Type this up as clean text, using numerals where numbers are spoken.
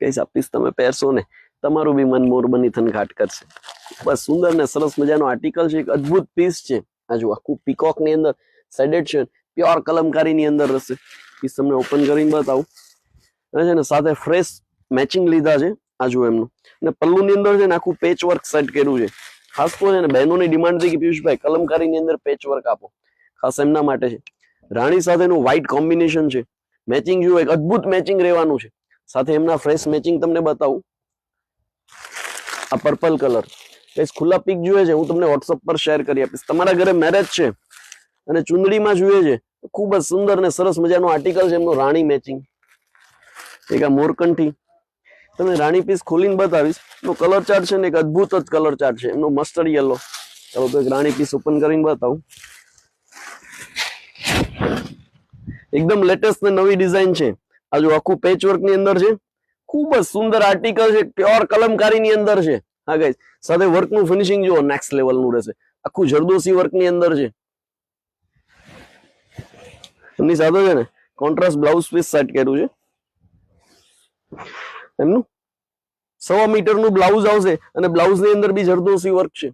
કઈશ આ પીસ તમે પહેરશો ને તમારું બી મન મોર બની થનઘાટ કરશે. બસ સુંદર ને સરસ મજાનો આર્ટિકલ છે, એક અદ્ભુત પીસ છે. આ જો આખું પીકોક ની અંદર સેડેડ છે, પ્યોર કલમકારી ની અંદર હશે. પીસ તમને ઓપન કરીને બતાવું. અને છે ને સાથે ફ્રેશ મેચિંગ લીધા છે. આ જો એમનું અને પલ્લુ ની અંદર છે ને આખું પેચ વર્ક સેટ કર્યું છે. ખાસ તો છે ને બહેનોની ડિમાન્ડ હતી કે પિયુષભાઈ કલમકારી ની અંદર પેચ વર્ક આપો, ખાસ એમના માટે છે. રાણી સાથેનું વ્હાઇટ કોમ્બિનેશન છે. મેચિંગ જુઓ, એક અદ્ભુત મેચિંગ રહેવાનું છે. સાથે એમના ફ્રેશ મેચિંગ તમને બતાવું. આ પર્પલ કલર કઈ ખુલ્લા પીક જોઈએ છે, હું તમને વોટ્સઅપ પર શેર કરી આપીશ. તમારા ઘરે મેરેજ છે અને ચુંદડીમાં જોઈએ છે, ખૂબ જ સુંદર ને સરસ મજાનું આર્ટિકલ છે એમનું રાણી મેચિંગ. એક આ મોરકંઠી તમને રાણી પીસ ખોલીને બતાવીશ. એનો કલર ચાર્ટ છે ને એક અદ્ભુત જ કલર ચાર્ટ છે એમનો, મસ્ટર્ડ યલો. ચાલો તો એક રાણી પીસ ઓપન કરીને બતાવું. એકદમ લેટેસ્ટ ને નવી ડિઝાઇન છે. આ જો આખું પેચ વર્ક ની અંદર છે, ખૂબ જ સુંદર આર્ટિકલ છે, પ્યોર કલમકારી ની અંદર છે. હા ગાઈસ, સાથે વર્ક નું ફિનિશિંગ જુઓ, નેક્સ્ટ લેવલ નું રહેશે. આખું જરદોસી વર્ક ની અંદર છે. એમની સાથે છે ને કોન્ટ્રાસ્ટ બ્લાઉઝ પીસ સેટ કર્યું છે. એમનું 1.25 મીટર નું બ્લાઉઝ આવશે અને બ્લાઉઝ ની અંદર બી જરદોસી વર્ક છે.